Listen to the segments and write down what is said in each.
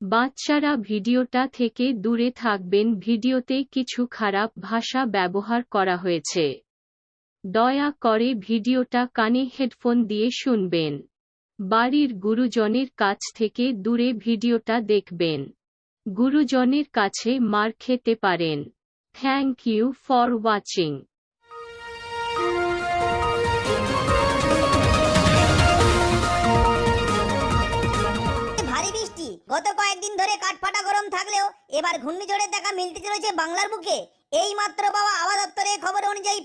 বাচ্চারা ভিডিওটা থেকে দূরে থাকবেন। ভিডিওতে কিছু খারাপ ভাষা ব্যবহার করা হয়েছে। দয়া করে ভিডিওটা কানে হেডফোন দিয়ে শুনবেন। বাড়ির গুরুজনের কাছ থেকে দূরে ভিডিওটা দেখবেন। গুরুজনের কাছে মার খেতে পারেন। Thank you for watching. ভারী বৃষ্টি গত কয়েকদিন ধরে কাঠফাটা গরম থাকলেও এবার ঘূর্ণিঝড়ের দেখা মিলতে চলেছে বাংলার বুকে। এই মাত্র পাওয়া আবহাওয়া দপ্তরের খবর অনুযায়ী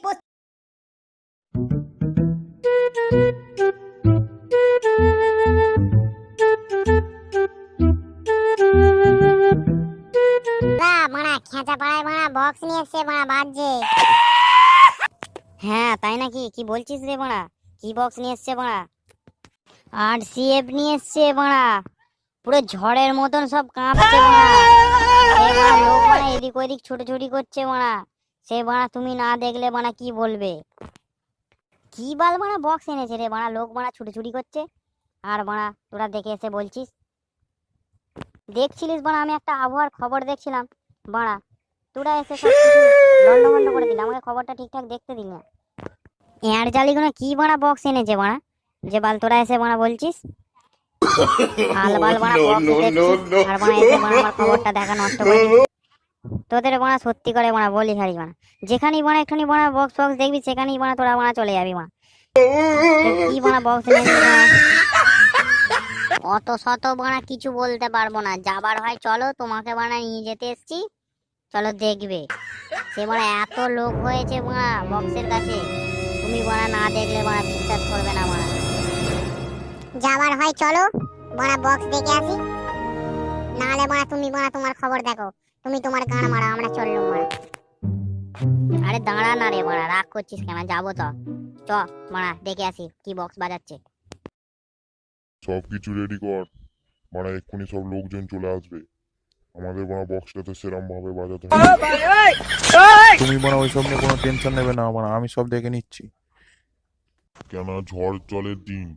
খেঁচা পাড়ায় মারা বক্স নিয়ে এসছে মারা বাজছে। হ্যাঁ তাই নাকি? কি বলছিস রে মারা? কি বক্স নিয়ে এসছে মারা? আর সিএফ নিয়ে এসছে মারা, পুরো ঝড়ের মতন সব কাঁপছে মারা। লোক মারা এদিক ওদিক ছোটাছুটি করছে মারা। সে মারা তুমি না দেখলে মারা কি বলবে? কি বাল মারা বক্স এনেছে রে মারা, লোক মারা ছুটোছুটি করছে আর মারা তোরা দেখে এসে বলছিস? দেখছিলিস বাড়া? আমি একটা আবহাওয়ার খবর দেখছিলাম বাড়া, তোরা এসে সব কিছু লন্ডভন্ড করে দিল। আমাকে খবরটা ঠিকঠাক দেখতে দিল না। এয়ার জালিগুলো কি বাড়া বক্স এনেছে বাড়া, যে বাল তোরা এসে বাড়া বলছিস? আলবাল বাড়া বক্স দেখছিস আর বাড়া এসে বাড়া আমার খবরটা দেখা নষ্ট করে দিস। তোদের বাড়া সত্যি করে বাড়া বলি হারি বাড়া, যেখানেই বাড়া একটুখানি বাড়া বক্স বক্স দেখবি সেখানেই বাড়া তোরা বাড়া চলে যাবি বাড়া। কি বাড়া বক্স এনেছে বাড়া? অত শত বাড়া কিছু বলতে পারবো না, যাবার হয় চলো, তোমাকে বাড়া নিয়ে যেতে এসছি, চলো দেখবে। সে বাড়া এত লোক হয়েছে বাড়া বক্সের কাছে, তুমি বাড়া না দেখলে বাড়া বিশ্বাস করবে না বাড়া। যাবার হয় চলো বাড়া বক্স দেখে আসি, নাহলে বাড়া তুমি বাড়া তোমার খবর দেখো, তুমি তোমার গান মারা, আমরা চললুম বাড়া। আরে দাঁড়া না রে বাড়া, রাগ করছিস কেন? যাবো তো, চ বাড়া দেখে আসি কি বক্স বাজাচ্ছে। সবকিছু রেডি কর মানে, এক্ষুনি সব লোকজন চলে আসবে। আমাদের বড় বক্সটাতে সেরকম ভাবে বাজাতে হবে। তুমি মানে ওইসব নিয়ে কোনো টেনশন নেবে না, মানে আমি সব দেখে নিচ্ছি। কেন ঝড় জলের দিন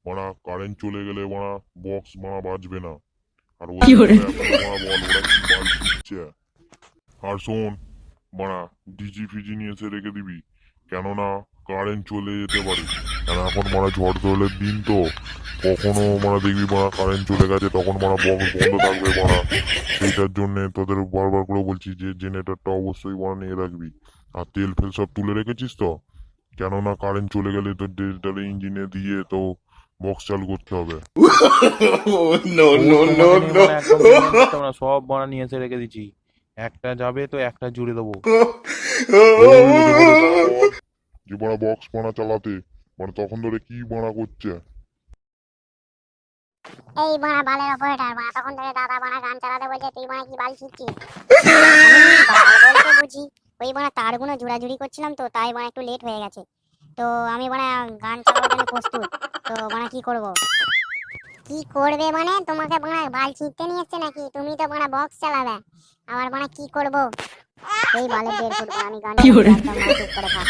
মানে, কারেন্ট চলে গেলে মানে বক্স মানে বাজবে না। আর ওই বল ওরা কি বাল ছিটছে। আর শোন মানে ডিজি ফিজি নিয়ে এসে রেখে দিবি, কেননা কারেন্ট চলে যেতে পারে। কেন এখন মানে ঝড় জলের দিন তো, কখনো মানে দেখবি মানে কারেন্ট চলে গেছে তখন মানে বক্স বন্ধ থাকবে মানে। সেইটার জন্য তোদের বারবার করে বলছি যে জেনারেটরটা অবশ্যই মানে নিয়ে রাখবি। আর তেল ফেল সব তুলে রেখেছিস তো, কেননা কারেন্ট চলে গেলে তো ডিজিটাল ইঞ্জিনে দিয়ে তো বক্স চালু করতে হবে। সব বানা নিয়ে এসে রেখে দিচ্ছি, একটা যাবে তো একটা জুড়ে দেবো। যে বড় বক্স বানা চালাতে মানে তখন ধরে কি বানা করছে। এই বাড়া বালের অপারেটর বাড়া, তখন ধরে দাদা বাড়া গান চালাতে বলছে, তুই বাড়া কি বাল ছিটছিস? বলতে বুঝি ওই বাড়া তারগুলো জোড়াজুড়ি করছিলাম তো, তাই বাড়া একটু লেট হয়ে গেছে। তো আমি বাড়া গান চালানোর জন্য প্রস্তুত। তো বাড়া কি করব? কি করবে মানে? তোমাকে বাড়া বাল ছিটতে নিয়ে এসছে নাকি? তুমি তো বাড়া বক্স চালাবে, আবার বাড়া কি করব? এই বালের 1.5 ফুট আমি গান একদম চুপ করে থাক।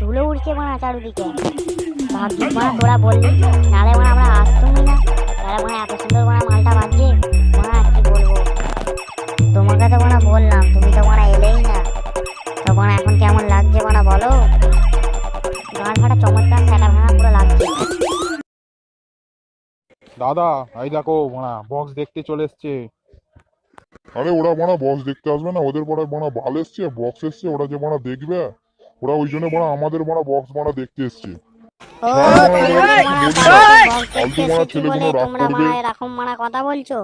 ধুলো উড়ছে বানা চারুদিকে, ভাবছিস বানা তোরা বললি, নালে বানা আমরা আসতুমই না। তারা বানা এত সুন্দর বানা মালটা বাজছে বানা, কি বলবো তোমাকে? তো বানা বললাম, তুমি তো বানা এলেই না। তো বানা এখন কেমন লাগছে বানা বলো? গান ফাটা চমৎকার সেটা ভাঙা পুরো লাগছে। দাদা এই দেখো মানে বক্স দেখতে চলে এসছে। আরে ওরা বানা বক্স দেখতে আসবে না, ওদের পাড়ায় বানা ভাল এসছে, বক্স এসছে, ওরা যে বানা দেখবে, ওরা ওই জন্য বানা আমাদের বানা বক্স বানা দেখতে এসছে। এরকম মানা কথা বলছো?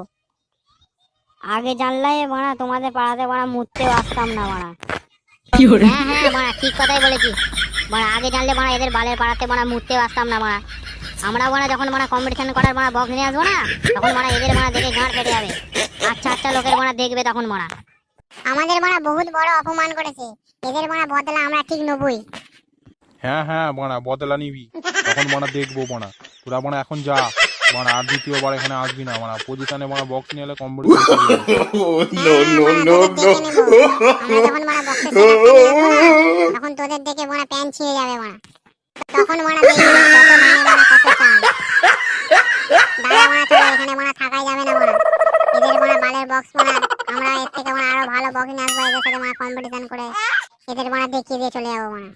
আগে জানলে মানা তোমাদের পাড়াতে মানা মুততেও আসতাম না মানা। হ্যাঁ হ্যাঁ মানা ঠিক কথাই বলেছিস মানা, আগে জানলে মানা এদের বালের পাড়াতে মানা মুততেও আসতাম না মানা। আমরা মানা যখন মানা কম্পিটিশন করার মানা বক্স নিয়ে আসবো না, তখন মানা এদের মানা দেখে গাঁট ফেটে যাবে। আচ্ছা আচ্ছা লোকের মানা দেখবে তখন মানা। আমাদের মারা বহুত বড় অপমান করেছে, এদের মারা বদলা আমরা ঠিক নেবই। হ্যাঁ হ্যাঁ বানা বদলা নিবি, তখন বানা দেখবো বানা। তোরা বানা এখন যা বানা, আর দ্বিতীয়বার এখানে আসবি না বানা। পজিশনে বানা বক্স নিয়ে এলে কম্পিটিশন তখন তোদের দেখে মারা প্যান্ট ছিঁড়ে যাবে মারা, তখন মারা দেখবি কত মানে মারা কত চাল। দাদা মারা চলো, এখানে মারা থাকাই যাবে না মারা, এদের মারা বালের বক্স মারা আমরা এর থেকে মারা আরো ভালো বক্স নিয়ে আসবো, এদের সাথে মারা কম্পিটিশন করে এদের মারা দেখিয়ে দিয়ে চলে যাবো মারা।